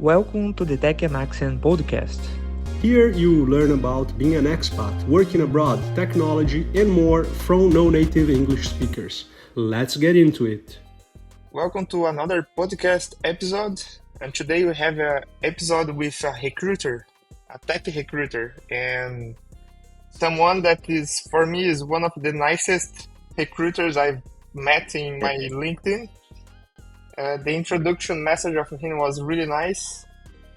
Welcome to the Tech and Accent podcast. Here you learn about being an expat, working abroad, technology, and more from non-native English speakers. Let's get into it. Welcome to another podcast episode. And today we have an episode with a recruiter, a tech recruiter, and someone that is, for me, is one of the nicest recruiters I've met in my LinkedIn. The introduction message of him was really nice.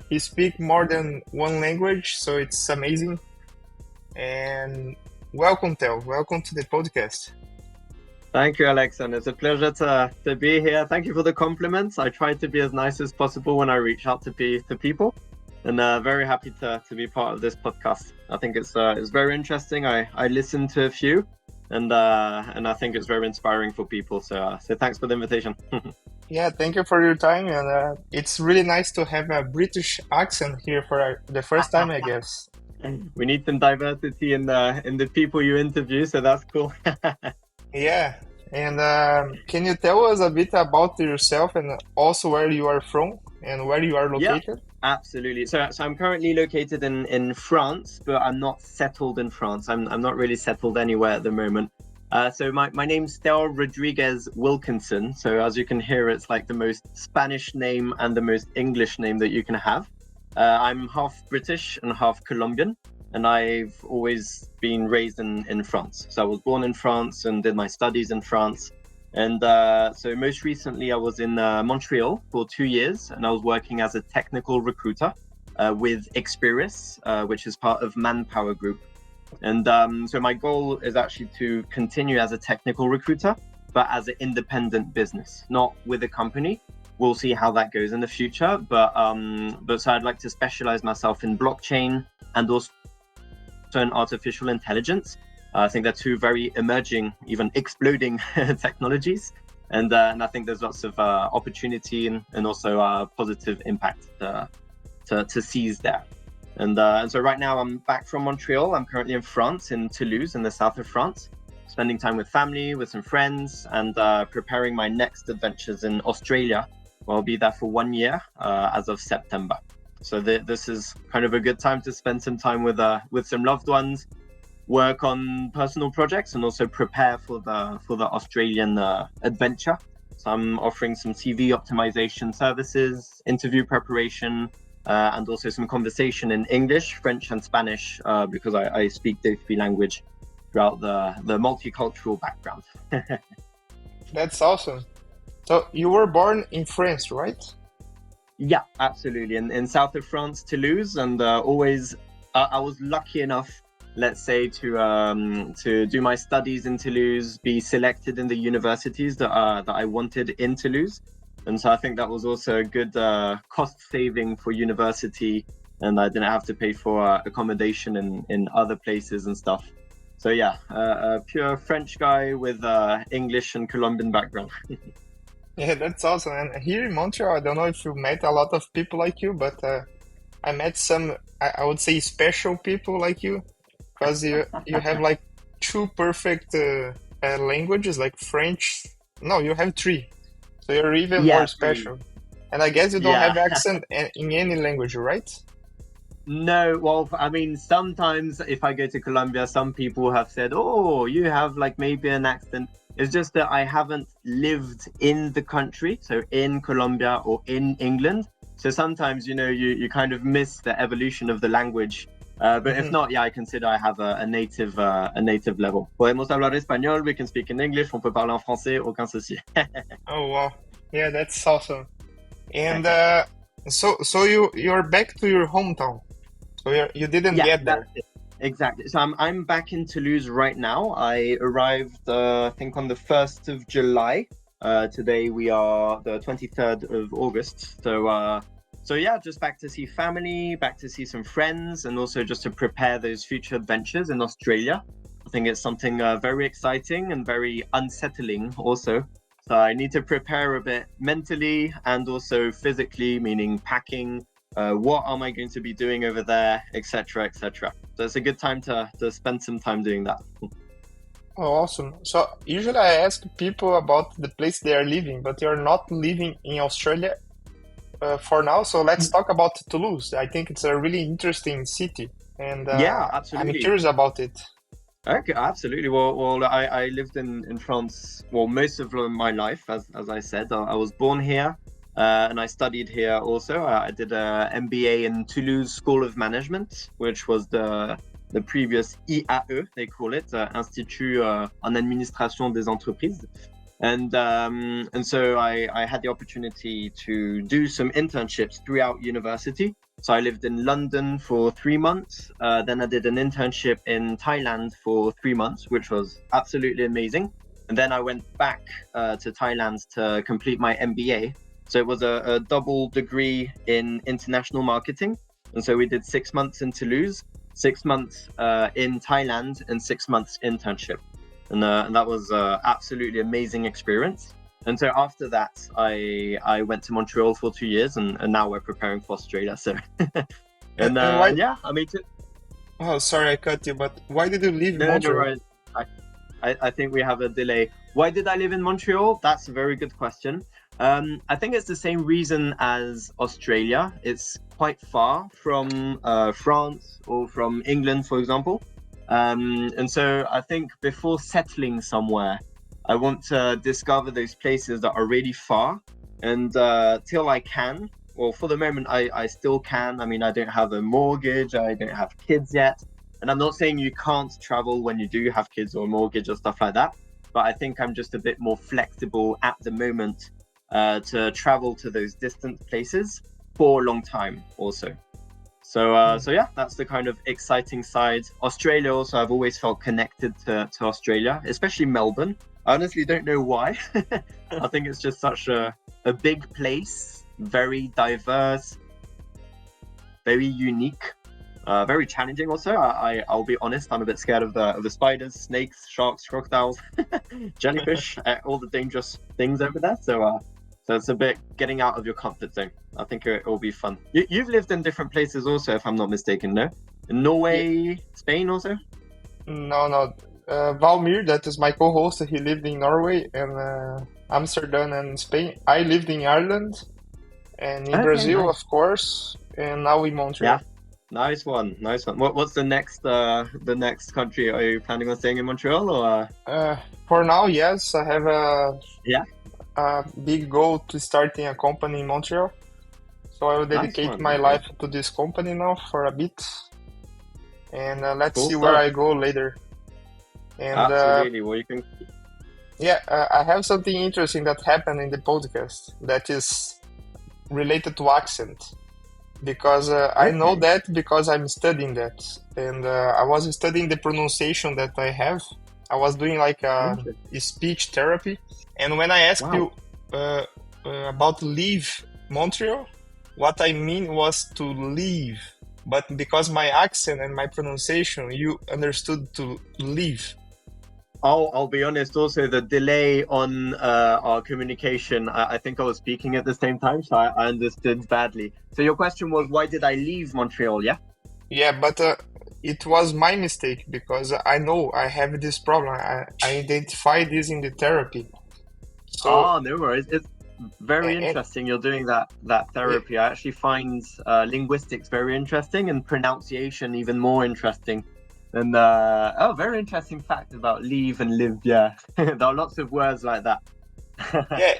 He speaks more than one language, so it's amazing. And welcome, Teo. Welcome to the podcast. Thank you, Alekson. It's a pleasure to be here. Thank you for the compliments. I try to be as nice as possible when I reach out to people, and very happy to be part of this podcast. I think it's very interesting. I listened to a few, and I think it's very inspiring for people. So thanks for the invitation. Yeah, thank you for your time, and it's really nice to have a British accent here for the first time, I guess. We need some diversity in the people you interview, so that's cool. Yeah, and can you tell us a bit about yourself and also where you are from and where you are located? Yeah, absolutely. So I'm currently located in France, but I'm not settled in France. I'm not really settled anywhere at the moment. So my name's Teo Rodriguez Wilkinson. So as you can hear, it's like the most Spanish name and the most English name that you can have. I'm half British and half Colombian, and I've always been raised in France. So I was born in France and did my studies in France. And so most recently I was in Montreal for 2 years, and I was working as a technical recruiter with Experis, which is part of Manpower Group. And so my goal is actually to continue as a technical recruiter, but as an independent business, not with a company. We'll see how that goes in the future. But so I'd like to specialize myself in blockchain and also in artificial intelligence. I think they're two very emerging, even exploding technologies. And I think there's lots of opportunity and also positive impact to seize there. And so right now I'm back from Montreal. I'm currently in France, in Toulouse, in the south of France, spending time with family, with some friends, and preparing my next adventures in Australia. I'll be there for 1 year as of September. So this is kind of a good time to spend some time with some loved ones, work on personal projects, and also prepare for the Australian adventure. So I'm offering some CV optimization services, interview preparation, and also some conversation in English, French, and Spanish, because I speak those three languages throughout the multicultural background. That's awesome. So you were born in France, right? Yeah, absolutely. In south of France, Toulouse, and always I was lucky enough, let's say, to do my studies in Toulouse, be selected in the universities that I wanted in Toulouse. And so I think that was also a good cost saving for university, and I didn't have to pay for accommodation in other places and stuff. So yeah, a pure French guy with English and Colombian background. Yeah, that's awesome. And here in Montreal, I don't know if you met a lot of people like you, but I met some, I would say, special people like you, because you have like two perfect languages, like French. No, you have three. So you're even more special. And I guess you don't have accent in any language, right? No, well, I mean, sometimes if I go to Colombia, some people have said, oh, you have like maybe an accent. It's just that I haven't lived in the country, so in Colombia or in England. So sometimes, you kind of miss the evolution of the language. But if not, I consider I have a native level. Podemos hablar español, we can speak in English, on peut parler en français, aucun souci. Oh, wow. Yeah, that's awesome. And so you're back to your hometown. So you didn't get there. Exactly. So I'm back in Toulouse right now. I arrived, I think, on the 1st of July. Today we are the 23rd of August. So yeah, just back to see family, back to see some friends, and also just to prepare those future adventures in Australia. I think it's something very exciting and very unsettling also. So I need to prepare a bit mentally and also physically, meaning packing, what am I going to be doing over there, etc., etc. So it's a good time to spend some time doing that. Oh, awesome. So usually I ask people about the place they are living, but you're not living in Australia for now. So let's talk about Toulouse. I think it's a really interesting city, and Yeah, I'm absolutely. curious about it. Okay, absolutely. I lived in France, most of my life, as I said. I was born here, and I studied here also. I did a MBA in Toulouse School of Management, which was the previous IAE, they call it, Institut en Administration des Entreprises. And so I had the opportunity to do some internships throughout university. So I lived in London for 3 months. Then I did an internship in Thailand for 3 months, which was absolutely amazing. And then I went back to Thailand to complete my MBA. So it was a double degree in international marketing. And so we did 6 months in Toulouse, 6 months in Thailand, and 6 months internship. And that was absolutely amazing experience. And so after that, I went to Montreal for 2 years, and now we're preparing for Australia. So, yeah, I mean, Oh, sorry, I cut you, but why did you leave no, Montreal? right. I think we have a delay. Why did I live in Montreal? That's a very good question. I think it's the same reason as Australia. It's quite far from France or from England, for example. And so I think before settling somewhere, I want to discover those places that are really far. And till I can, well, for the moment, I still can. I mean, I don't have a mortgage. I don't have kids yet. And I'm not saying you can't travel when you do have kids or a mortgage or stuff like that. But I think I'm just a bit more flexible at the moment to travel to those distant places for a long time also. So yeah, that's the kind of exciting side. Australia also, I've always felt connected to Australia, especially Melbourne. I honestly don't know why. I think it's just such a big place, very diverse, very unique, very challenging also. I'll be honest, I'm a bit scared of the spiders, snakes, sharks, crocodiles, jellyfish, all the dangerous things over there. So it's a bit getting out of your comfort zone. I think it will be fun. You've lived in different places also, if I'm not mistaken, no? In Norway, Spain also? No. Walmyr, that is my co-host. He lived in Norway and Amsterdam and Spain. I lived in Ireland and in Brazil, nice. of course, and now in Montreal. Yeah, nice one. What's the next country? Are you planning on staying in Montreal or? For now, yes, I have a Yeah. big goal to starting a company in Montreal. So I will dedicate one, my okay. life to this company now for a bit, and let's Cool see where stuff. I go later. And Absolutely. Well, you can. yeah, I have something interesting that happened in the podcast that is related to accent, because I know Okay. that because I'm studying that, and I was studying the pronunciation that I have. I was doing like a speech therapy, and when I asked Wow. you about leave Montreal, what I mean was to leave, but because my accent and my pronunciation, you understood to leave. I'll be honest. Also, the delay on our communication. I think I was speaking at the same time, so I understood badly. So your question was, why did I leave Montreal? Yeah. Yeah, but it was my mistake because I know I have this problem. I identify this in the therapy. So Oh, no worries. It's very and interesting. You're doing that therapy. I actually find linguistics very interesting and pronunciation even more interesting. And very interesting fact about leave and live. Yeah, there are lots of words like that.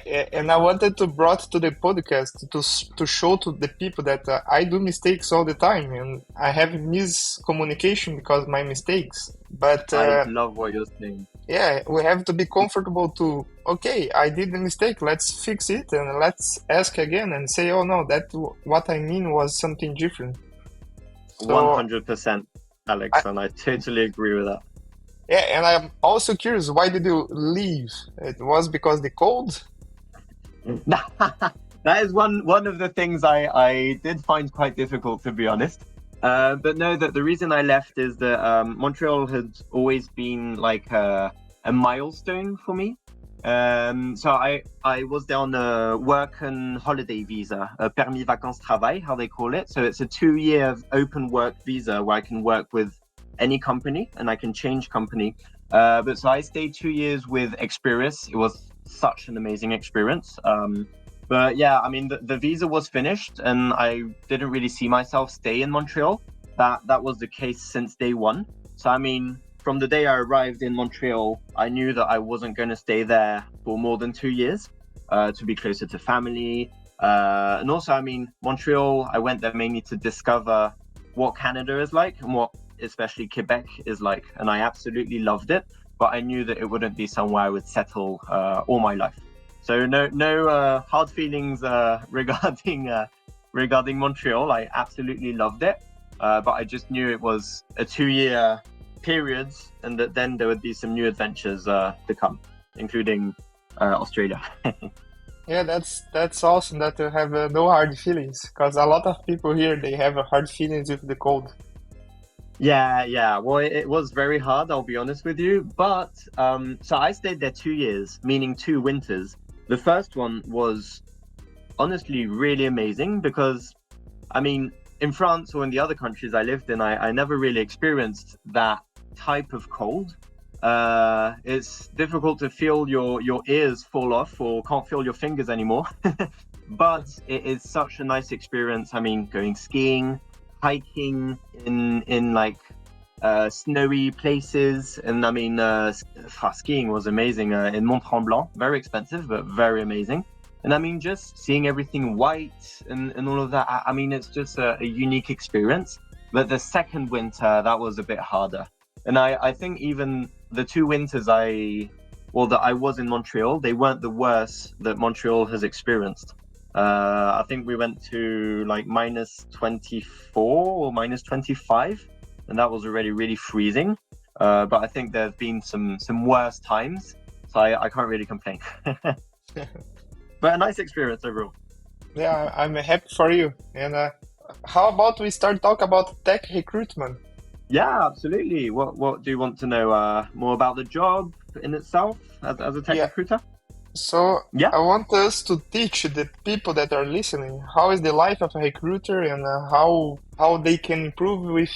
yeah, and I wanted to brought to the podcast to show to the people that I do mistakes all the time and I have miscommunication because of my mistakes. But I love what you're saying. yeah, we have to be comfortable to, okay, I did the mistake, let's fix it and let's ask again and say, oh no, that what I mean was something different. So 100%, Alekson. I totally agree with that. yeah, and I'm also curious, why did you leave? It was because the cold? That is one of the things I did find quite difficult, to be honest. But no, the reason I left is that Montreal had always been like a milestone for me. So I was there on a work and holiday visa, a permis vacances travail, how they call it. So it's a 2-year open work visa where I can work with any company and I can change company. But so I stayed 2 years with Experience. It was such an amazing experience. But yeah, I mean, the visa was finished and I didn't really see myself stay in Montreal. That was the case since day one. So, I mean, from the day I arrived in Montreal, I knew that I wasn't going to stay there for more than 2 years to be closer to family. And also, I mean, Montreal, I went there mainly to discover what Canada is like and what especially Quebec is like. And I absolutely loved it, but I knew that it wouldn't be somewhere I would settle all my life. So no hard feelings regarding Montreal. I absolutely loved it, but I just knew it was a 2-year period, and that then there would be some new adventures to come, including Australia. Yeah, that's awesome that you have no hard feelings, because a lot of people here, they have hard feelings with the cold. Yeah. Well, it was very hard, I'll be honest with you. But so I stayed there 2 years, meaning 2 winters. The first one was honestly really amazing because, I mean, in France or in the other countries I lived in, I never really experienced that type of cold. It's difficult to feel your ears fall off or can't feel your fingers anymore. But it is such a nice experience. I mean, going skiing, hiking in like snowy places, and I mean skiing was amazing in Mont Tremblant, very expensive but very amazing. And I mean, just seeing everything white and all of that, I mean, it's just a unique experience. But the second winter, that was a bit harder. And I think even the 2 winters that I was in Montreal, they weren't the worst that Montreal has experienced. I think we went to like -24 or -25, and that was already really freezing. But I think there have been some worse times, so I can't really complain. But a nice experience overall. Yeah, I'm happy for you. And how about we start talk about tech recruitment? Yeah, absolutely. What do you want to know more about the job in itself as a tech recruiter? So Yeah. I want us to teach the people that are listening how is the life of a recruiter and how they can improve with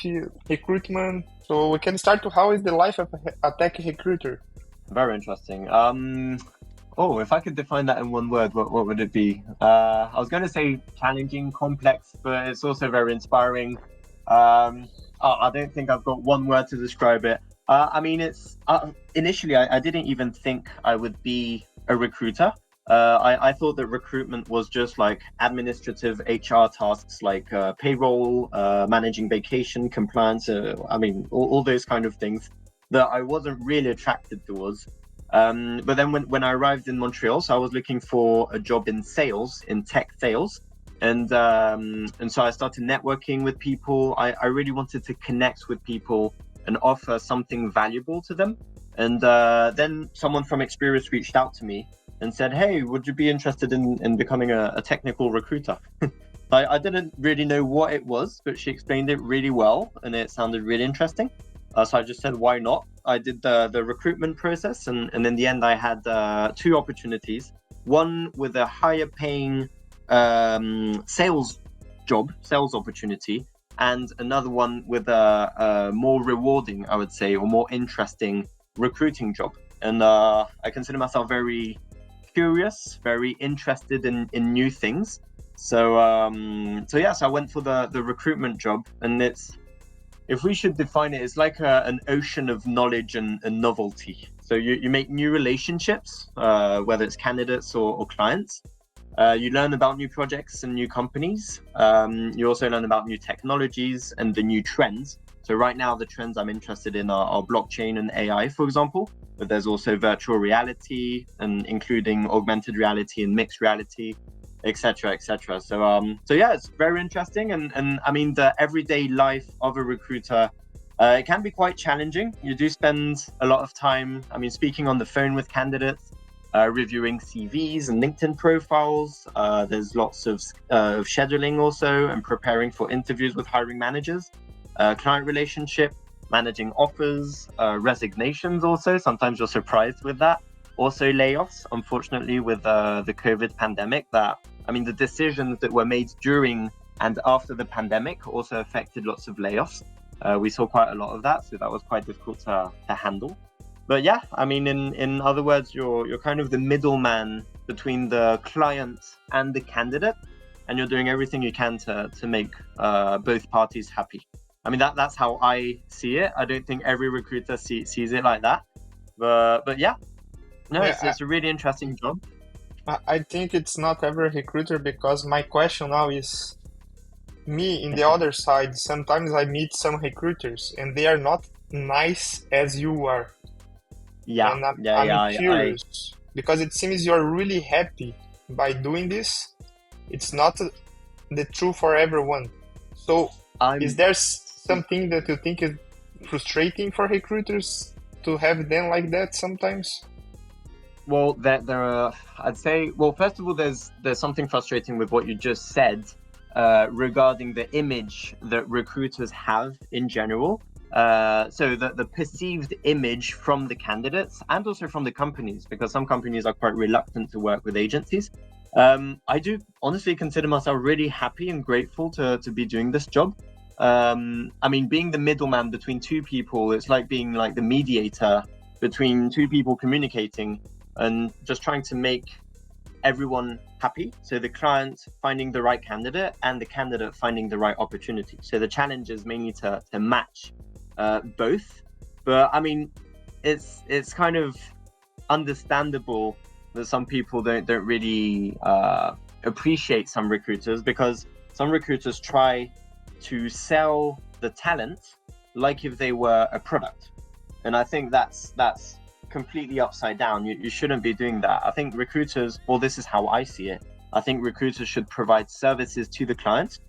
recruitment. So we can start to how is the life of a tech recruiter. Very interesting. If I could define that in one word, what would it be? I was going to say challenging, complex, but it's also very inspiring. I don't think I've got one word to describe it. I mean, it's initially I didn't even think I would be a recruiter. I thought that recruitment was just like administrative HR tasks like payroll, managing vacation, compliance, I mean, all those kind of things that I wasn't really attracted towards. But then when I arrived in Montreal, so I was looking for a job in sales, in tech sales. And so I started networking with people. I really wanted to connect with people and offer something valuable to them. And then someone from Experience reached out to me and said, "Hey, would you be interested in becoming a technical recruiter?" I didn't really know what it was, but she explained it really well and it sounded really interesting. So I just said, why not? I did the recruitment process, and in the end I had 2 opportunities. One with a higher paying sales opportunity, and another one with a more rewarding, I would say, or more interesting recruiting job. And I consider myself very curious, very interested in new things. So I went for the recruitment job, and if we should define it, it's like an ocean of knowledge and novelty. So you make new relationships, whether it's candidates or clients. You learn about new projects and new companies. You also learn about new technologies and the new trends. So right now, the trends I'm interested in are blockchain and AI, for example, but there's also virtual reality and including augmented reality and mixed reality, etc., etc. So yeah, it's very interesting. And I mean, the everyday life of a recruiter, it can be quite challenging. You do spend a lot of time, I mean, speaking on the phone with candidates, reviewing CVs and LinkedIn profiles. There's lots of scheduling also and preparing for interviews with hiring managers, client relationship, managing offers, resignations also. Sometimes you're surprised with that. Also layoffs, unfortunately, with the COVID pandemic. The decisions that were made during and after the pandemic also affected lots of layoffs. We saw quite a lot of that, so that was quite difficult to handle. But yeah, I mean, in other words, you're kind of the middleman between the client and the candidate, and you're doing everything you can to make both parties happy. I mean, that's how I see it. I don't think every recruiter sees it like that. But yeah, no, Yeah, it's a really interesting job. I think it's not every recruiter, because my question now is me in the other side. Sometimes I meet some recruiters and they are not nice as you are. Yeah, And I'm yeah. curious because it seems you're really happy by doing this. It's not the truth for everyone. So is there something that you think is frustrating for recruiters to have them like that sometimes? Well, there are. I'd say. Well, first of all, there's something frustrating with what you just said regarding the image that recruiters have in general. So the perceived image from the candidates and also from the companies, because some companies are quite reluctant to work with agencies. I do honestly consider myself really happy and grateful to be doing this job. I mean, being the middleman between two people, it's like being like the mediator between two people communicating and just trying to make everyone happy. So the client finding the right candidate and the candidate finding the right opportunity. So the challenge is mainly to match both. But I mean, it's kind of understandable that some people don't really appreciate some recruiters, because some recruiters try to sell the talent like if they were a product. And I think that's completely upside down. You shouldn't be doing that. I think recruiters, well, this is how I see it. I think recruiters should provide services to the client,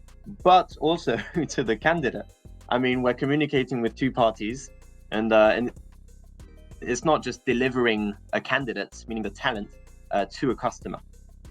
but also to the candidate. I mean, we're communicating with two parties, and it's not just delivering a candidate, meaning the talent, to a customer.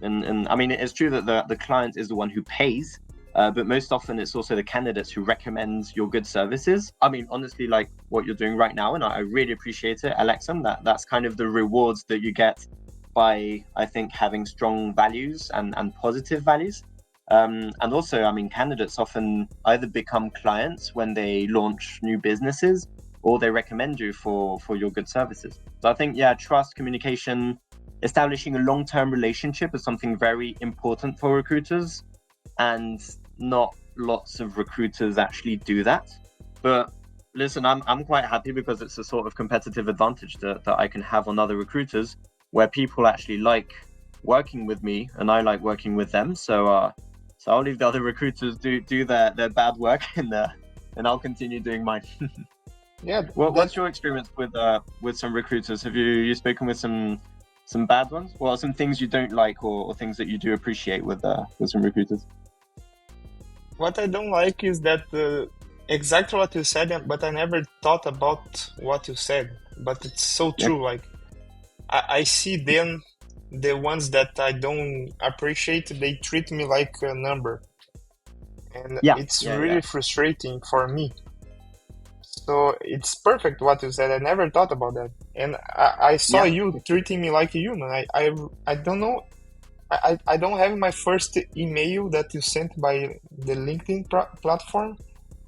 And I mean, it's true that the client is the one who pays, but most often it's also the candidates who recommend your good services. I mean, honestly, like what you're doing right now, and I really appreciate it, Alekson, that's kind of the rewards that you get by, I think, having strong values and positive values. And also, I mean, candidates often either become clients when they launch new businesses, or they recommend you for your good services. So I think, yeah, trust, communication, establishing a long-term relationship is something very important for recruiters, and not lots of recruiters actually do that. But listen, I'm quite happy, because it's a sort of competitive advantage that I can have on other recruiters, where people actually like working with me and I like working with them. So I'll leave the other recruiters do their bad work, and I'll continue doing mine. Yeah. What's your experience with some recruiters? Have you spoken with some bad ones? Well, some things you don't like, or things that you do appreciate with some recruiters? What I don't like is that exactly what you said, but I never thought about what you said. But it's so true. Like I see them, the ones that I don't appreciate, they treat me like a number, and it's really frustrating for me. So it's perfect what you said. I never thought about that, and I saw you treating me like a human. I don't know. I don't have my first email that you sent by the LinkedIn platform,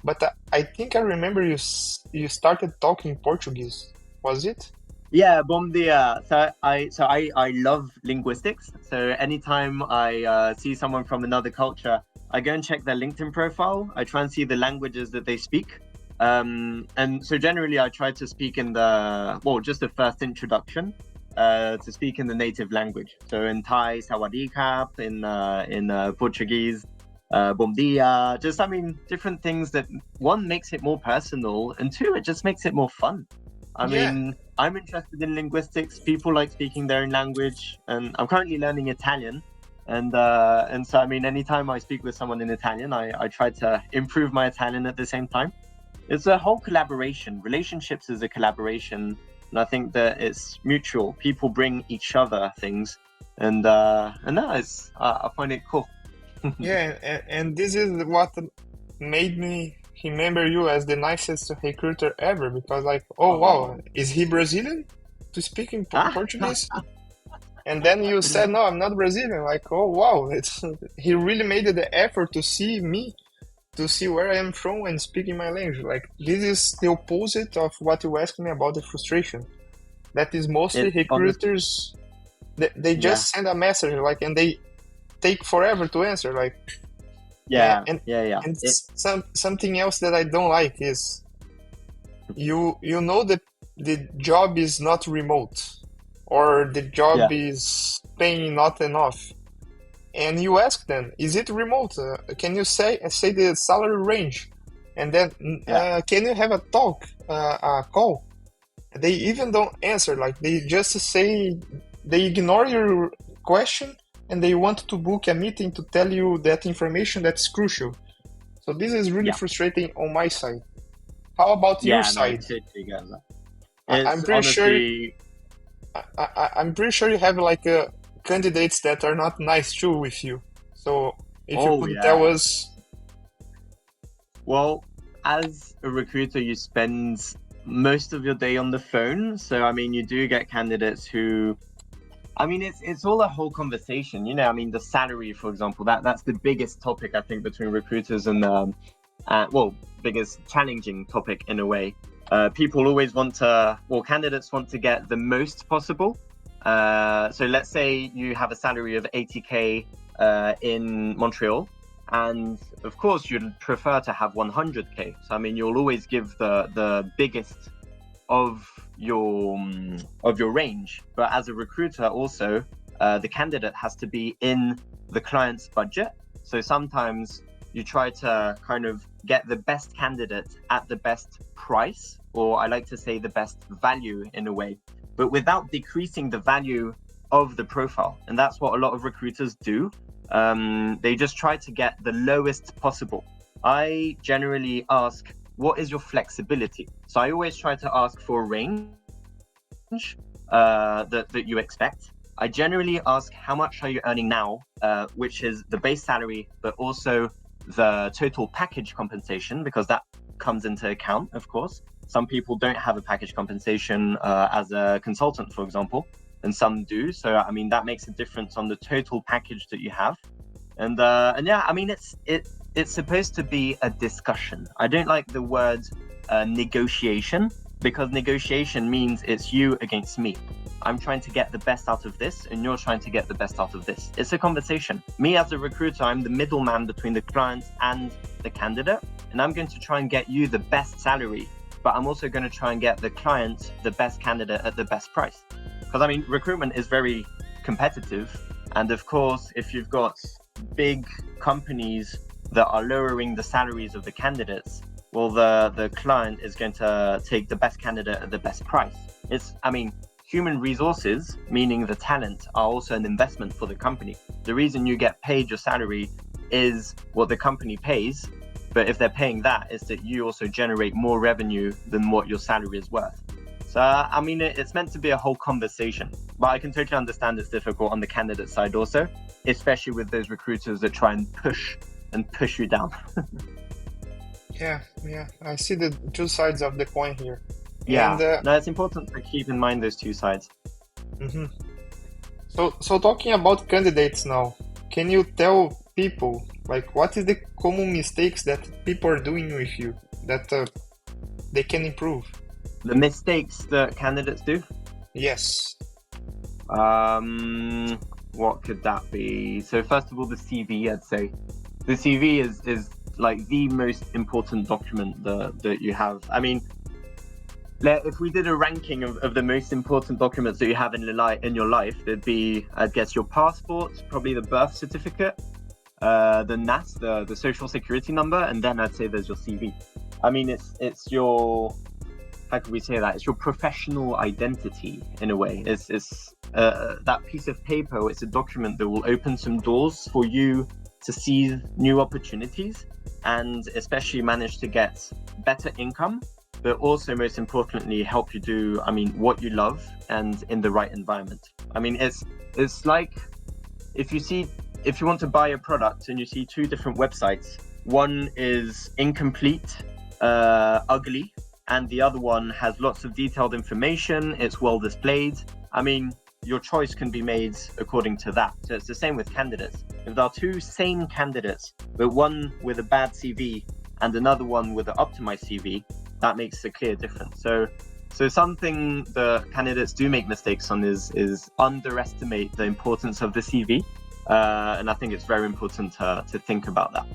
but I think I remember you started talking Portuguese. Was it? Yeah, bom dia. So I love linguistics. So anytime I see someone from another culture, I go and check their LinkedIn profile. I try and see the languages that they speak. And so generally I try to speak in just the first introduction, to speak in the native language. So in Thai, sawadee kap, in Portuguese, bom dia. Just, I mean, different things that, one, makes it more personal, and two, it just makes it more fun. I mean, I'm interested in linguistics. People like speaking their own language, and I'm currently learning Italian. And so, I mean, anytime I speak with someone in Italian, I try to improve my Italian at the same time. It's a whole collaboration. Relationships is a collaboration, and I think that it's mutual. People bring each other things, and that is, I find it cool. Yeah, and this is what made me remember you as the nicest recruiter ever, because like, oh wow, is he Brazilian to speak in Portuguese? And then you said, no, I'm not Brazilian. Like, oh wow, he really made the effort to see me, to see where I am from and speaking my language. Like, this is the opposite of what you asked me about the frustration. That is mostly recruiters they just send a message like, and they take forever to answer. Like, Yeah. and It, something else that I don't like is you know that the job is not remote, or the job is paying not enough, and you ask them, is it remote? Can you say the salary range? And then can you have a call? They even don't answer. Like, they just say, they ignore your question, and they want to book a meeting to tell you that information that's crucial. So this is really frustrating on my side. How about your side? No, I totally get that. I'm pretty honestly... I'm pretty sure you have like candidates that are not nice too with you. So if you could tell us. Well, as a recruiter, you spend most of your day on the phone. So, I mean, you do get candidates who, I mean, it's all a whole conversation, you know. I mean, the salary, for example, that's the biggest topic, I think, between recruiters and, biggest challenging topic in a way. People always candidates want to get the most possible. So let's say you have a salary of 80K in Montreal, and of course you'd prefer to have 100K. So I mean, you'll always give the biggest of your range. But as a recruiter, also the candidate has to be in the client's budget. So sometimes you try to kind of get the best candidate at the best price, or I like to say the best value in a way, but without decreasing the value of the profile. And that's what a lot of recruiters do. They just try to get the lowest possible. I generally ask, what is your flexibility? So I always try to ask for a range that you expect. I generally ask, how much are you earning now, which is the base salary, but also the total package compensation, because that comes into account, of course. Some people don't have a package compensation as a consultant, for example, and some do. So, I mean, that makes a difference on the total package that you have. And yeah, I mean, it's supposed to be a discussion. I don't like the word negotiation, because negotiation means it's you against me. I'm trying to get the best out of this, and you're trying to get the best out of this. It's a conversation. Me as a recruiter, I'm the middleman between the client and the candidate, and I'm going to try and get you the best salary, but I'm also going to try and get the client the best candidate at the best price. Because I mean, recruitment is very competitive, and of course, if you've got big companies that are lowering the salaries of the candidates, well, the client is going to take the best candidate at the best price. Human resources, meaning the talent, are also an investment for the company. The reason you get paid your salary is what the company pays, but if they're paying that, is that you also generate more revenue than what your salary is worth. So, I mean, it's meant to be a whole conversation, but I can totally understand it's difficult on the candidate side also, especially with those recruiters that try and push you down. Yeah, I see the two sides of the coin here. Yeah, no, it's important to keep in mind those two sides. Mm-hmm. So talking about candidates now, can you tell people, like, what is the common mistakes that people are doing with you that they can improve? The mistakes that candidates do? Yes. What could that be? So first of all, the CV, I'd say. The CV is like the most important document that you have. I mean, if we did a ranking of the most important documents that you have in your life, there'd be, I guess, your passport, probably the birth certificate, the NAS, the social security number, and then I'd say there's your CV. I mean, it's your, how can we say that? It's your professional identity in a way. It's that piece of paper. It's a document that will open some doors for you to seize new opportunities, and especially manage to get better income, but also most importantly help you do, I mean, what you love and in the right environment. I mean, it's like if you want to buy a product and you see two different websites, one is incomplete, ugly, and the other one has lots of detailed information, it's well displayed. I mean, your choice can be made according to that. So it's the same with candidates. If there are two same candidates, but one with a bad CV and another one with an optimized CV, that makes a clear difference. So So something the candidates do make mistakes on is underestimate the importance of the CV. And I think it's very important to think about that.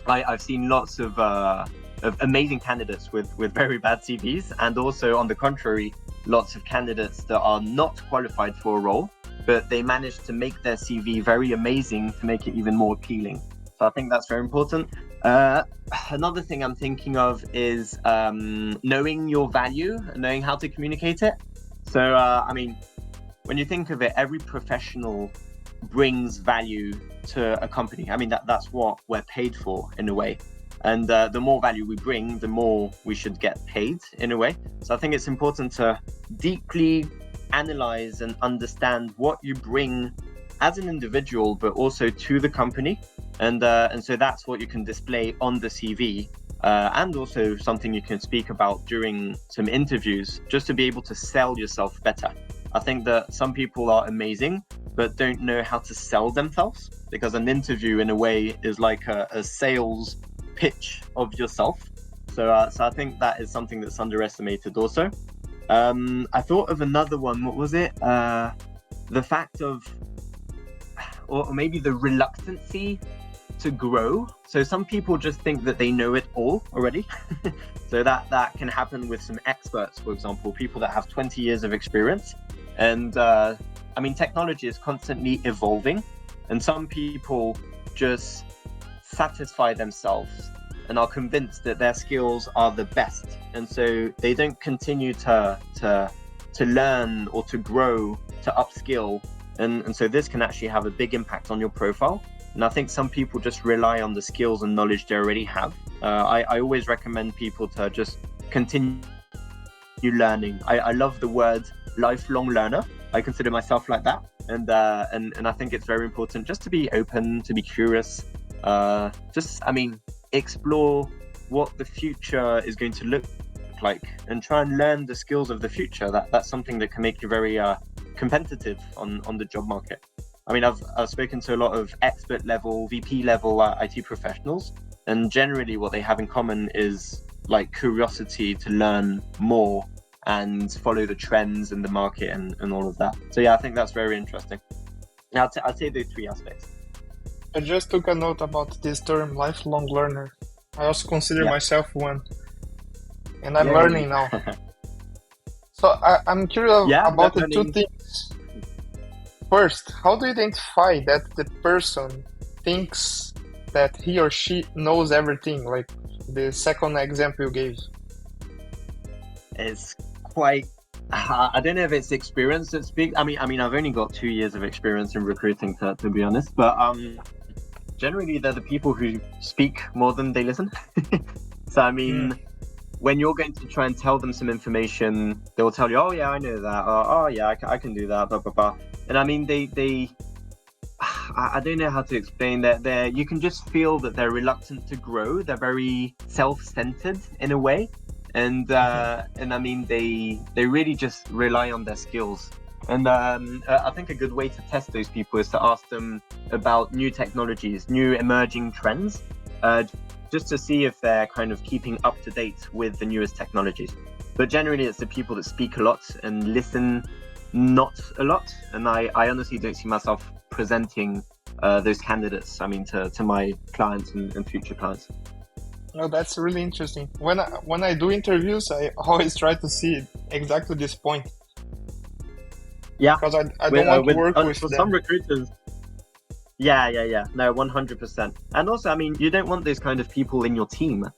I've seen lots of amazing candidates with very bad CVs, and also on the contrary, lots of candidates that are not qualified for a role, but they managed to make their CV very amazing to make it even more appealing. So I think that's very important. Another thing I'm thinking of is knowing your value and knowing how to communicate it. So, I mean, when you think of it, every professional brings value to a company. I mean, that's what we're paid for in a way. And the more value we bring, the more we should get paid in a way. So I think it's important to deeply analyze and understand what you bring as an individual, but also to the company. And so that's what you can display on the CV, and also something you can speak about during some interviews, just to be able to sell yourself better. I think that some people are amazing, but don't know how to sell themselves, because an interview in a way is like a sales pitch of yourself. So I think that is something that's underestimated also. I thought of another one. What was it? The fact of, or maybe the reluctancy to grow. So some people just think that they know it all already. So that can happen with some experts, for example, people that have 20 years of experience. And I mean, technology is constantly evolving, and some people just satisfy themselves and are convinced that their skills are the best, and so they don't continue to learn or to grow, to upskill, and so this can actually have a big impact on your profile. And I think some people just rely on the skills and knowledge they already have. I always recommend people to just continue learning. I love the word lifelong learner. I consider myself like that, and I think it's very important just to be open, to be curious, explore what the future is going to look like, and try and learn the skills of the future. That's something that can make you very competitive on the job market. I mean, I've spoken to a lot of expert level, VP level IT professionals, and generally what they have in common is like curiosity to learn more and follow the trends in the market and all of that. So yeah, I think that's very interesting. I'd say those three aspects. I just took a note about this term, lifelong learner. I also consider myself one, and I'm learning now. So I'm curious about the two things. First, how do you identify that the person thinks that he or she knows everything, like the second example you gave? It's quite, I don't know if it's experience that speaks. I mean, I've only got 2 years of experience in recruiting, to be honest, but generally they're the people who speak more than they listen. So I mean, when you're going to try and tell them some information, they will tell you, oh yeah, I know that, or oh yeah, I can do that, blah blah blah. And I mean, I don't know how to explain that. You can just feel that they're reluctant to grow. They're very self-centered in a way, and I mean, they really just rely on their skills. And I think a good way to test those people is to ask them about new technologies, new emerging trends, just to see if they're kind of keeping up to date with the newest technologies. But generally, it's the people that speak a lot and listen not a lot. And I honestly don't see myself presenting those candidates, I mean, to my clients and future clients. Oh, that's really interesting. When I do interviews, I always try to see exactly this point. Yeah, because I don't want to work with for them. Some recruiters. Yeah. No, 100%. And also, I mean, you don't want those kind of people in your team.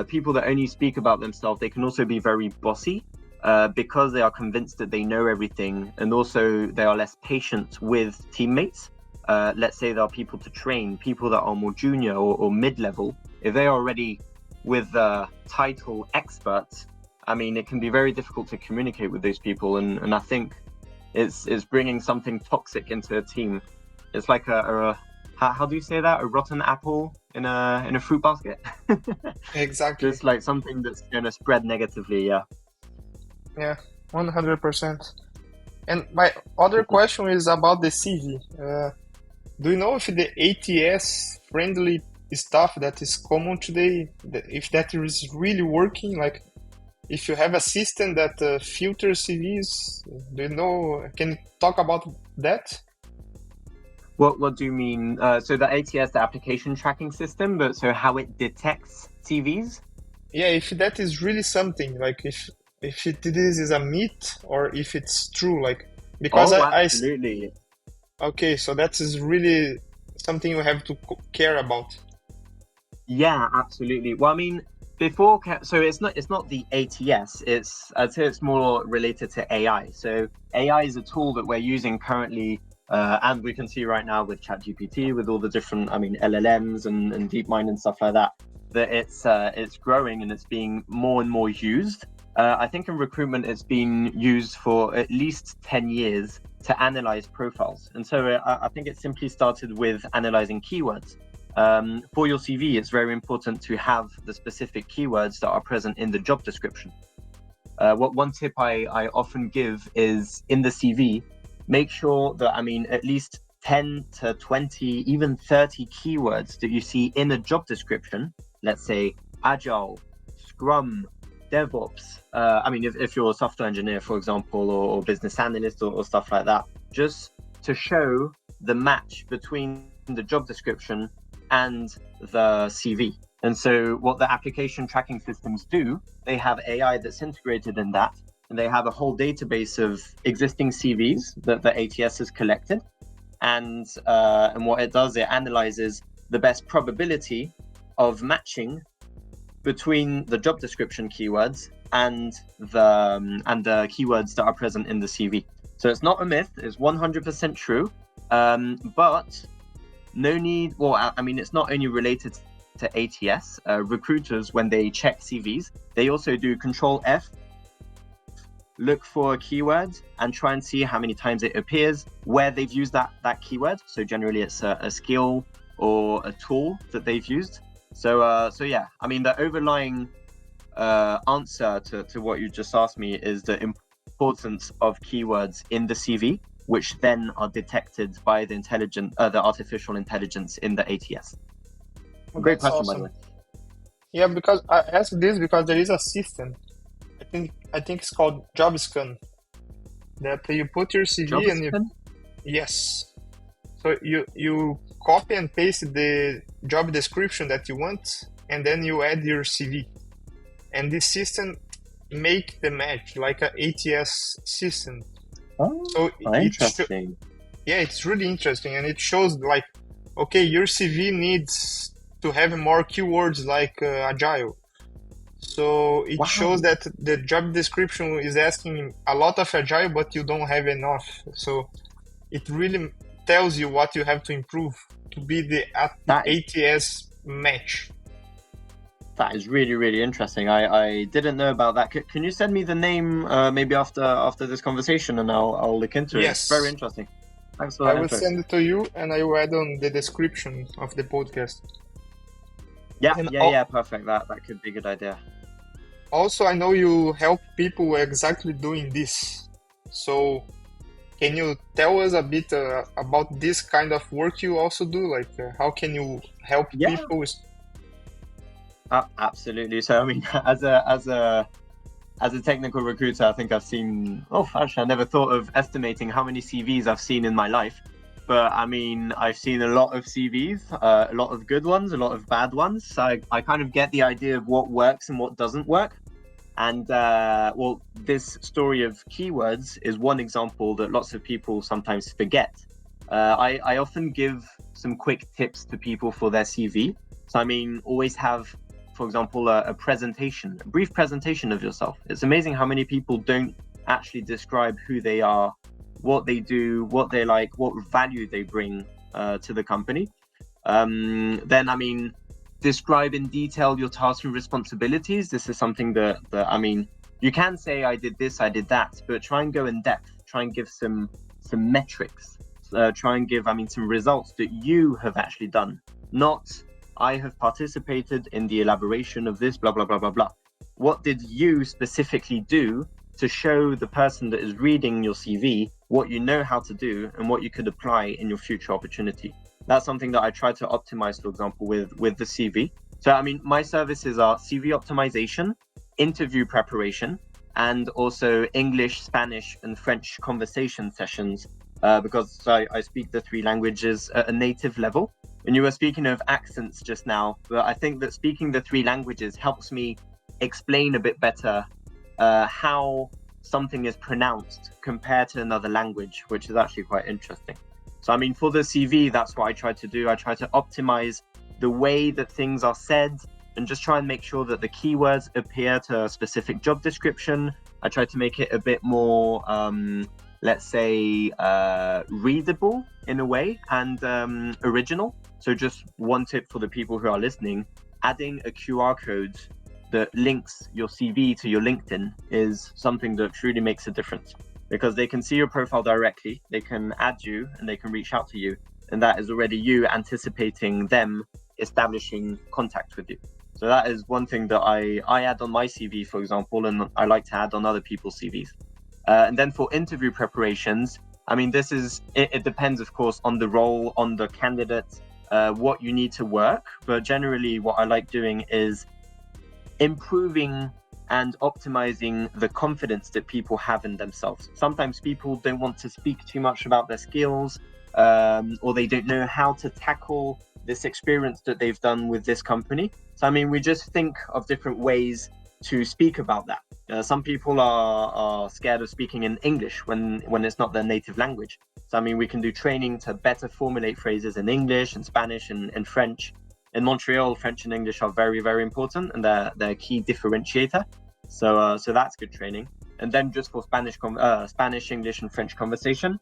People that only speak about themselves. They can also be very bossy because they are convinced that they know everything, and also they are less patient with teammates. Let's say there are people to train, people that are more junior or mid-level. If they are already with the title expert, I mean, it can be very difficult to communicate with those people, and I think it's bringing something toxic into a team. It's like how do you say that? A rotten apple in a fruit basket. Exactly. Just like something that's going to spread negatively. Yeah. Yeah, 100%. And my other question is about the CV. Do you know if the ATS friendly stuff that is common today, if that is really working? Like, if you have a system that filters CVs. Do you know? Can you talk about that? What do you mean? So the ATS, the application tracking system, but so how it detects CVs? Yeah, if that is really something, like if this is a myth or if it's true, like because Absolutely. Okay, so that is really something you have to care about. Yeah, absolutely. Well, I mean, so it's not the ATS. I'd say it's more related to AI. So AI is a tool that we're using currently, and we can see right now with ChatGPT, with all the different, LLMs and DeepMind and stuff like that, that it's growing and it's being more and more used. I think in recruitment, it's been used for at least 10 years to analyze profiles. And so I think it simply started with analyzing keywords. For your CV, it's very important to have the specific keywords that are present in the job description. One tip I often give is in the CV, make sure that, at least 10 to 20, even 30 keywords that you see in a job description, let's say Agile, Scrum, DevOps, if you're a software engineer, for example, or business analyst or stuff like that, just to show the match between the job description and the CV. And so what the application tracking systems do, they have AI that's integrated in that, and they have a whole database of existing CVs that the ATS has collected. And what it does, it analyzes the best probability of matching between the job description keywords and the keywords that are present in the CV. So it's not a myth, it's 100% true, but no need, it's not only related to ATS. Recruiters, when they check CVs, they also do Control F, look for a keyword and try and see how many times it appears, where they've used that keyword. So generally it's a skill or a tool that they've used. So yeah, the overlying answer to what you just asked me is the importance of keywords in the CV, which then are detected by the artificial intelligence in the ATS. Great question, awesome. By the way. Yeah, because I asked this because there is a system. I think it's called JobScan. That you put your CV JobScan? Yes. So you copy and paste the job description that you want, and then you add your CV. And this system make the match like an ATS system. Oh, so interesting. It's really interesting, and it shows like, okay, your CV needs to have more keywords like Agile. So it shows that the job description is asking a lot of Agile, but you don't have enough. So it really tells you what you have to improve to be the ATS match. That is really, really interesting. I didn't know about that. Can you send me the name maybe after this conversation, and I'll look into it? Yes. It's very interesting. Thanks for that. I will send it to you, and I will add on the description of the podcast. Yeah, perfect. That could be a good idea. Also, I know you help people exactly doing this. So can you tell us a bit about this kind of work you also do? Like, how can you help people? Absolutely. So, as a technical recruiter, I think I've seen. I never thought of estimating how many CVs I've seen in my life. But I've seen a lot of CVs, a lot of good ones, a lot of bad ones. So I kind of get the idea of what works and what doesn't work. And this story of keywords is one example that lots of people sometimes forget. I often give some quick tips to people for their CV. So always have, for example, a brief presentation of yourself. It's amazing how many people don't actually describe who they are, what they do, what they like, what value they bring to the company. Then, describe in detail your tasks and responsibilities. This is something that you can say, I did this, I did that, but try and go in depth. Try and give some metrics. Try and give, some results that you have actually done. Not, I have participated in the elaboration of this, blah, blah, blah, blah, blah. What did you specifically do to show the person that is reading your CV what you know how to do and what you could apply in your future opportunity? That's something that I try to optimize, for example, with the CV. So, my services are CV optimization, interview preparation, and also English, Spanish, and French conversation sessions, because I speak the three languages at a native level. And you were speaking of accents just now, but I think that speaking the three languages helps me explain a bit better how something is pronounced compared to another language, which is actually quite interesting. So, I mean, for the CV, that's what I try to do. I try to optimize the way that things are said and just try and make sure that the keywords appear to a specific job description. I try to make it a bit more, let's say, readable in a way and original. So just one tip for the people who are listening, adding a QR code that links your CV to your LinkedIn is something that truly makes a difference, because they can see your profile directly, they can add you and they can reach out to you. And that is already you anticipating them establishing contact with you. So that is one thing that I add on my CV, for example, and I like to add on other people's CVs. And then for interview preparations, I mean, it depends, of course, on the role, on the candidate, what you need to work. But generally, what I like doing is improving and optimizing the confidence that people have in themselves. Sometimes people don't want to speak too much about their skills, or they don't know how to tackle this experience that they've done with this company. So, I mean, we just think of different ways to speak about that. Some people are scared of speaking in English when it's not their native language. So, I mean, we can do training to better formulate phrases in English and Spanish and French. In Montreal, French and English are very, very important, and they're a key differentiator. So that's good training. And then just for Spanish, English, and French conversation,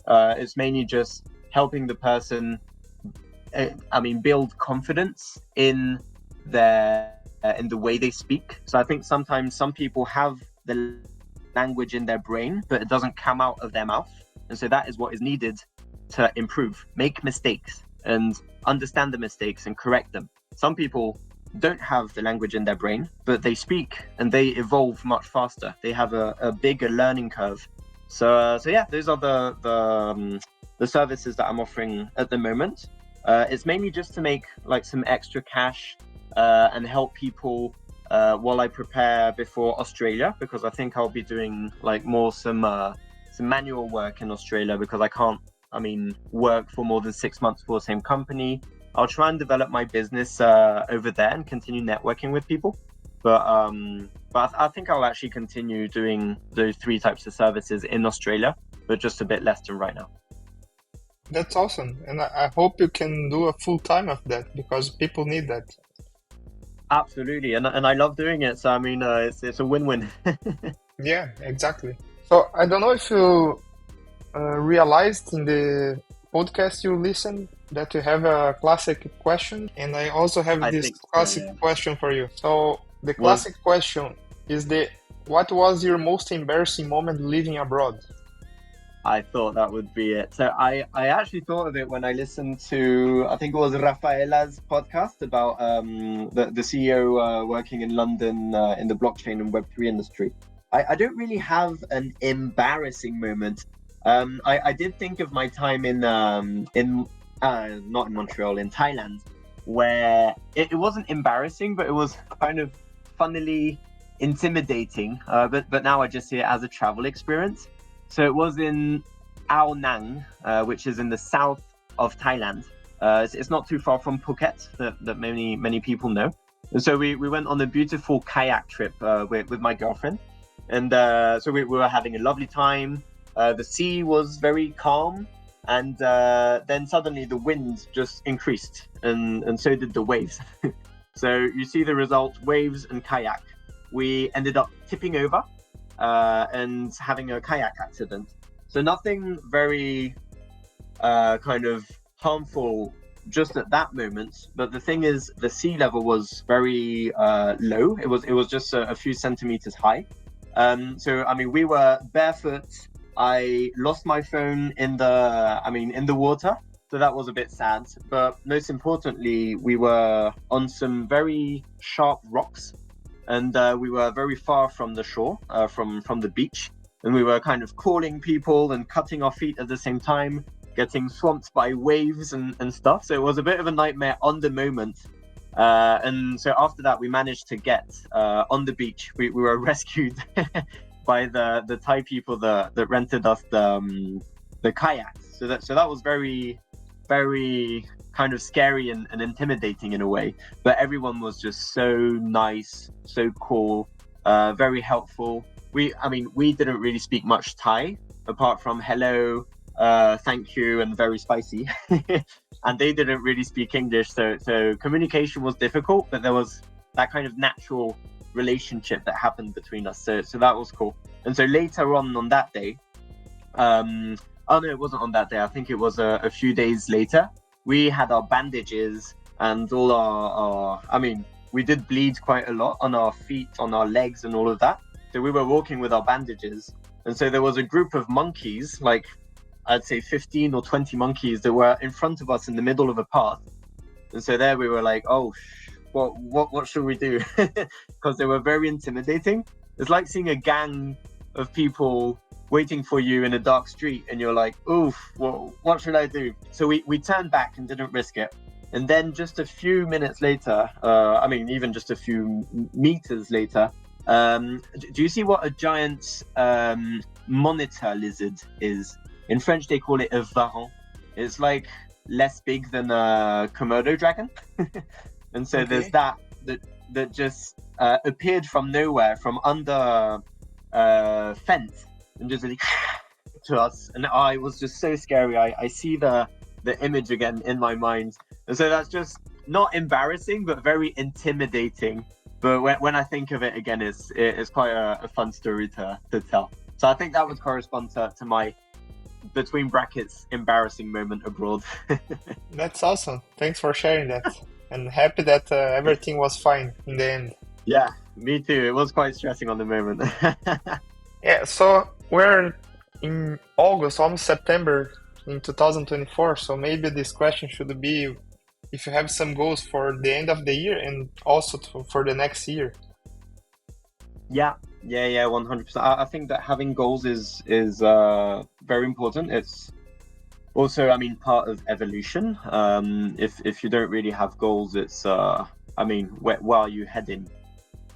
it's mainly just helping the person, build confidence in the way they speak. So I think sometimes some people have the language in their brain, but it doesn't come out of their mouth. And so that is what is needed to improve, make mistakes and understand the mistakes and correct them. Some people don't have the language in their brain, but they speak and they evolve much faster. They have a bigger learning curve. So yeah, those are the services that I'm offering at the moment. It's mainly just to make like some extra cash and help people while I prepare before Australia, because I think I'll be doing like some manual work in Australia, because I can't work for more than 6 months for the same company. I'll try and develop my business over there and continue networking with people. But I think I'll actually continue doing those 3 types of services in Australia, but just a bit less than right now. That's awesome. And I hope you can do a full time of that, because people need that. Absolutely. And I love doing it. So, it's a win-win. Yeah, exactly. So I don't know if you realized in the podcast you listened that you have a classic question, and I also have this classic question for you. So the classic question is what was your most embarrassing moment living abroad? I thought that would be it. So I actually thought of it when I listened to, I think it was Rafaela's podcast about the CEO working in London in the blockchain and Web3 industry. I don't really have an embarrassing moment. I did think of my time in not in Montreal, in Thailand, where it wasn't embarrassing, but it was kind of funnily intimidating. But now I just see it as a travel experience. So it was in Ao Nang, which is in the south of Thailand. It's not too far from Phuket, that many people know. And so we went on a beautiful kayak trip with my girlfriend. And so we were having a lovely time. The sea was very calm. And then suddenly the wind just increased, and so did the waves. So you see the result, waves and kayak. We ended up tipping over and having a kayak accident. So nothing very kind of harmful just at that moment. But the thing is, the sea level was very low. It was just a few centimeters high. So we were barefoot. I lost my phone in the water, so that was a bit sad. But most importantly, we were on some very sharp rocks, and we were very far from the shore, from the beach, and we were kind of calling people and cutting our feet at the same time, getting swamped by waves and stuff. So it was a bit of a nightmare on the moment, And so after that, we managed to get on the beach. We were rescued by the Thai people that rented us the kayaks. So that was very, very kind of scary and intimidating in a way. But everyone was just so nice, so cool, very helpful. We didn't really speak much Thai apart from hello, thank you, and very spicy. And they didn't really speak English, so communication was difficult, but there was that kind of natural relationship that happened between us. So that was cool. And so later on that day, oh no, it wasn't on that day. I think it was a few days later. We had our bandages and all our we did bleed quite a lot on our feet, on our legs, and all of that. So we were walking with our bandages, and so there was a group of monkeys, like I'd say 15 or 20 monkeys that were in front of us in the middle of a path. And so there we were like, oh, what should we do? Because they were very intimidating. It's like seeing a gang of people waiting for you in a dark street, and you're like, oof, what should I do? So we turned back and didn't risk it. And then just a few minutes later, even just a few meters later, do you see what a giant monitor lizard is? In French, they call it a varan. It's like less big than a Komodo dragon. And so there's that just appeared from nowhere, from under fence, and just like to us. And I was just so scary. I see the image again in my mind. And so that's just not embarrassing, but very intimidating. But when I think of it again, it's quite a fun story to tell. So I think that would correspond to my, between brackets, embarrassing moment abroad. That's awesome. Thanks for sharing that. And happy that everything was fine in the end. Yeah, me too. It was quite stressing on the moment. Yeah, so we're in August, almost September in 2024. So maybe this question should be if you have some goals for the end of the year and also for the next year. Yeah, 100%. I think that having goals is very important. It's also, part of evolution. If you don't really have goals, it's where are you heading?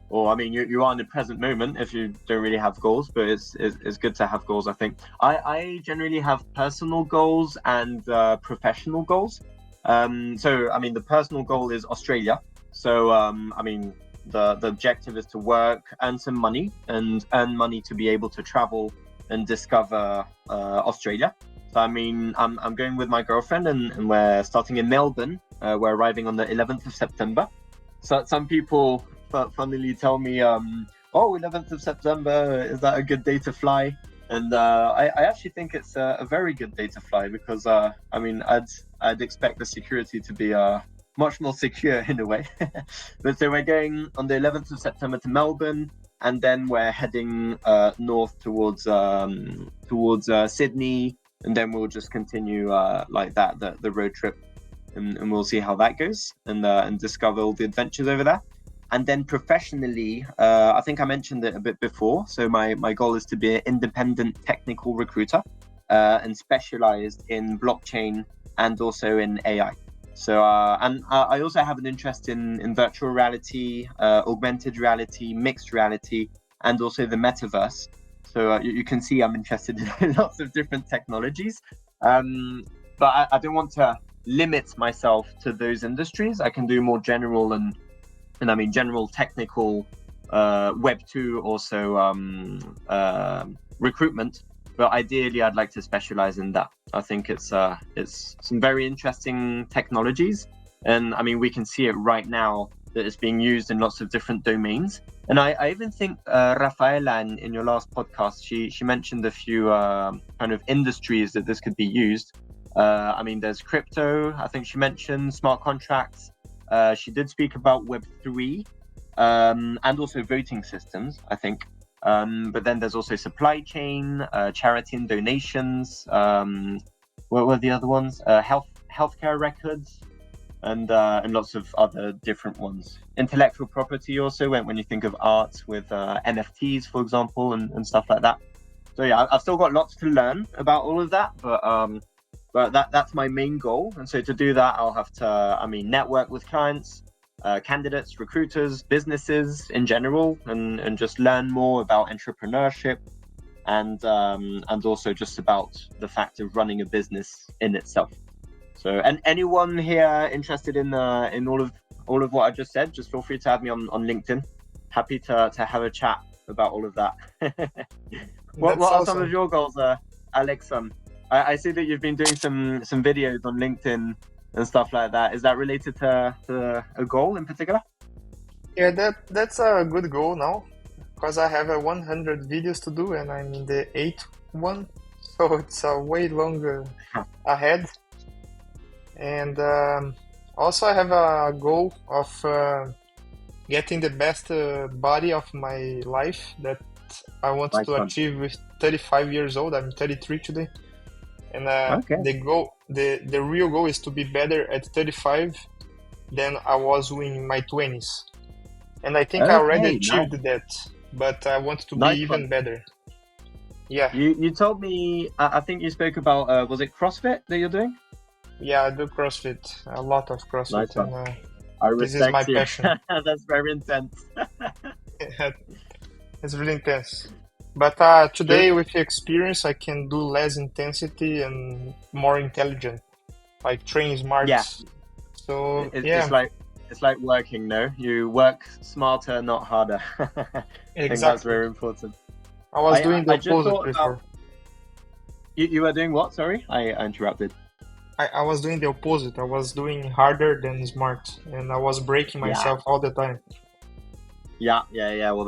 Or you are in the present moment if you don't really have goals. But it's good to have goals. I think I generally have personal goals and professional goals. The personal goal is Australia. So the objective is to work, earn some money, and earn money to be able to travel and discover Australia. So I'm going with my girlfriend, and we're starting in Melbourne. We're arriving on the 11th of September. So some people funnily tell me, 11th of September, is that a good day to fly? And I actually think it's a very good day to fly, because I'd expect the security to be much more secure in a way. But so we're going on the 11th of September to Melbourne, and then we're heading north towards Sydney, and then we'll just continue like that, the road trip, and we'll see how that goes, and discover all the adventures over there. And then professionally, I think I mentioned it a bit before. So my goal is to be an independent technical recruiter and specialized in blockchain and also in AI. So and I also have an interest in virtual reality, augmented reality, mixed reality, and also the metaverse. So you can see I'm interested in lots of different technologies. But I don't want to limit myself to those industries. I can do more general and general technical Web 2, also recruitment. But ideally, I'd like to specialize in that. I think it's some very interesting technologies, and we can see it right now that it's being used in lots of different domains. And I even think Rafaela in your last podcast, she mentioned a few kind of industries that this could be used. There's crypto. I think she mentioned smart contracts. She did speak about Web3 and also voting systems, I think. But then there's also supply chain, charity and donations. What were the other ones? Healthcare records, and lots of other different ones. Intellectual property also, when you think of art with NFTs, for example, and stuff like that. So yeah, I've still got lots to learn about all of that, but that's my main goal. And so to do that, I'll have to, network with clients, candidates, recruiters, businesses in general, and just learn more about entrepreneurship and also just about the fact of running a business in itself. So, and anyone here interested in all of what I just said, just feel free to add me on LinkedIn. Happy to have a chat about all of that. What are awesome. some of your goals, Alekson? I see that you've been doing some videos on LinkedIn and stuff like that. Is that related to a goal in particular? Yeah, that's a good goal now, because I have 100 videos to do and I'm in the 8th one, so it's way longer ahead. And also I have a goal of getting the best body of my life that I want Nice to one. achieve with 35 years old. I'm 33 today. And Okay. the real goal is to be better at 35 than I was in my 20s. And I think I already Okay, achieved nice. that, but I want to Nice be even one. better. Yeah, You told me, I think you spoke about, was it CrossFit that you're doing? yeah, I do CrossFit, a lot of CrossFit, Nice one. and I this is my respect you. passion. That's very intense. It's really intense. But today, with experience, I can do less intensity and more intelligent, like train smart. Yeah. So It's like working, no? You work smarter, not harder. I think that's exactly. very important. I was doing the I just opposite thought before. about, you were doing what? Sorry, I interrupted. I was doing the opposite. I was doing harder than smart, and I was breaking Yeah. myself all the time. Yeah. Well,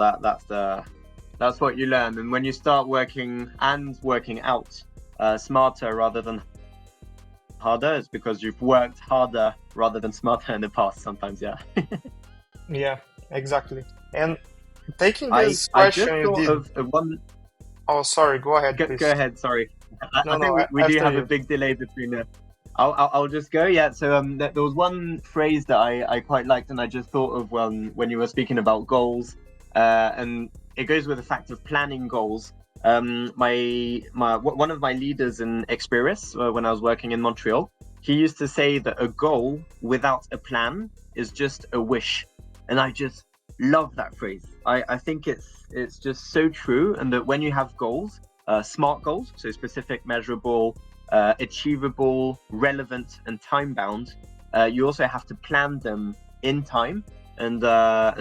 that's what you learn, and when you start working out smarter rather than harder, it's because you've worked harder rather than smarter in the past. Sometimes, yeah. Yeah, exactly. And taking I this just question you thought did. of one. Oh, sorry. Go ahead, please. Go ahead. Sorry, No, I think no. we do After have you. a big delay between the. I'll just go. Yeah. So there was one phrase that I quite liked, and I just thought of when you were speaking about goals, and it goes with the fact of planning goals. One of my leaders in Experis, when I was working in Montreal, he used to say that a goal without a plan is just a wish, and I just love that phrase. I think it's just so true, and that when you have goals, smart goals, so specific, measurable, achievable, relevant, and time bound, you also have to plan them in time. And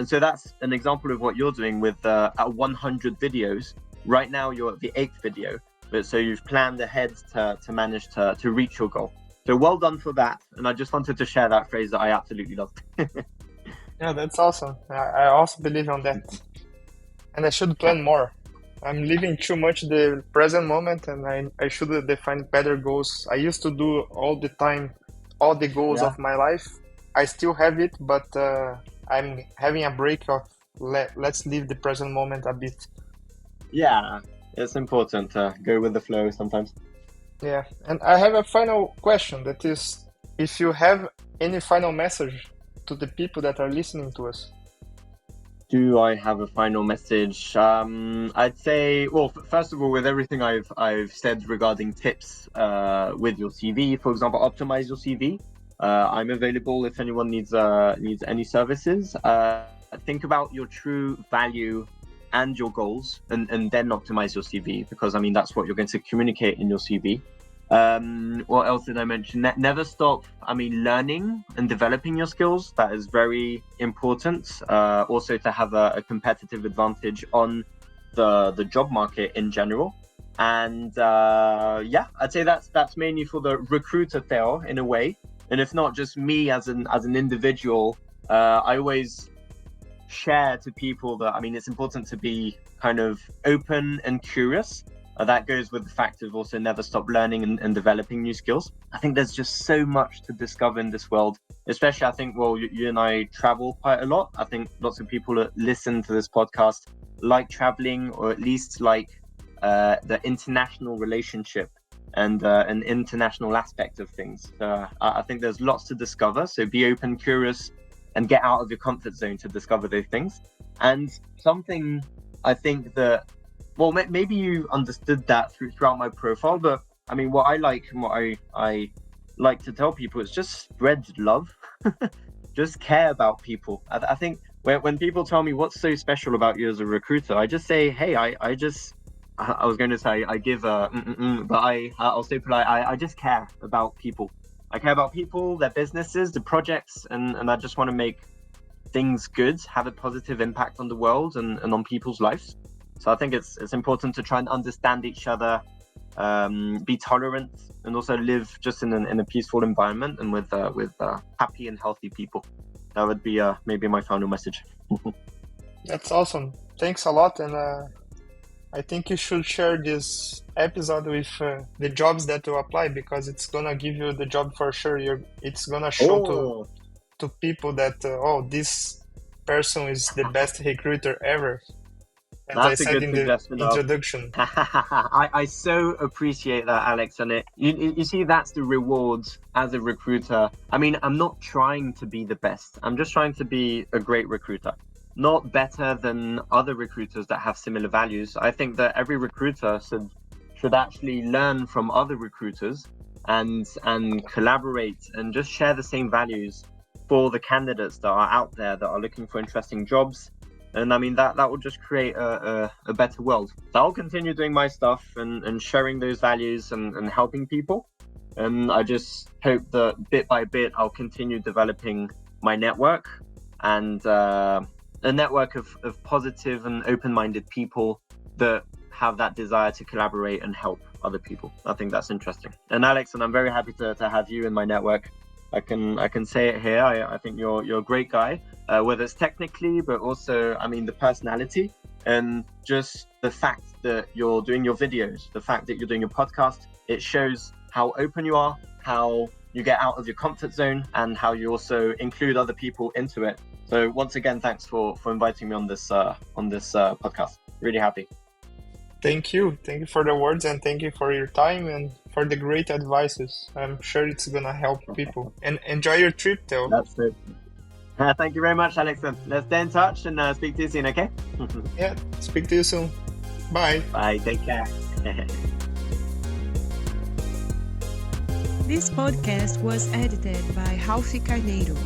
so that's an example of what you're doing with 100 videos. Right now you're at the 8th video, but so you've planned ahead to manage to reach your goal. So well done for that. And I just wanted to share that phrase that I absolutely loved. Yeah, that's awesome. I also believe on that. And I should plan more. I'm living too much the present moment, and I should define better goals. I used to do all the time, all the goals Yeah. of my life. I still have it, but I'm having a break of let's live the present moment a bit. Yeah, it's important to go with the flow sometimes. Yeah, and I have a final question that is, if you have any final message to the people that are listening to us. Do I have a final message? I'd say, well, first of all, with everything I've said regarding tips with your CV, for example, optimize your CV. I'm available if anyone needs any services. Think about your true value and your goals, and then optimize your CV, because I mean that's what you're going to communicate in your CV. What else did I mention? Never stop, learning and developing your skills. That is very important. Also to have a competitive advantage on the job market in general. And I'd say that's mainly for the recruiter, Theo, in a way. And if not, just me as an individual, I always share to people that it's important to be kind of open and curious. That goes with the fact of also never stop learning and developing new skills. I think there's just so much to discover in this world, especially I think, well, you and I travel quite a lot. I think lots of people that listen to this podcast like traveling, or at least like the international relationship and an international aspect of things. I think there's lots to discover. So be open, curious, and get out of your comfort zone to discover those things. And something I think that, well, maybe you understood that throughout my profile, but what I like and what I like to tell people is just spread love. just care about people. I think when people tell me what's so special about you as a recruiter, I just say, hey, I was going to say I give but I'll stay polite. I just care about people. I care about people, their businesses, the projects, and I just want to make things good, have a positive impact on the world and on people's lives. So I think it's important to try and understand each other, be tolerant, and also live just in a peaceful environment and with happy and healthy people. That would be maybe my final message. That's awesome. Thanks a lot, and I think you should share this episode with the jobs that you apply, because it's gonna give you the job for sure. It's gonna show to people that this person is the best recruiter ever. As That's I said in the introduction. I so appreciate that, Alex. And you see, that's the reward as a recruiter. I mean, I'm not trying to be the best. I'm just trying to be a great recruiter. Not better than other recruiters that have similar values. I think that every recruiter should actually learn from other recruiters and collaborate and just share the same values for the candidates that are out there that are looking for interesting jobs. And I mean, that will just create a better world. So I'll continue doing my stuff and sharing those values and helping people. And I just hope that bit by bit, I'll continue developing my network and a network of positive and open-minded people that have that desire to collaborate and help other people. I think that's interesting. And Alex, I'm very happy to have you in my network. I can say it here. I think you're a great guy, whether it's technically, but also, I mean, the personality and just the fact that you're doing your videos, the fact that you're doing your podcast. It shows how open you are, how you get out of your comfort zone, and how you also include other people into it. So once again, thanks for inviting me on this podcast. Really happy. Thank you for the words, and thank you for your time and for the great advices. I'm sure it's gonna help people. And enjoy your trip, Teo. That's it. Thank you very much, Alekson. Let's stay in touch and speak to you soon, okay? Yeah, speak to you soon. Bye. Bye, take care. This podcast was edited by Ralf Carneiro.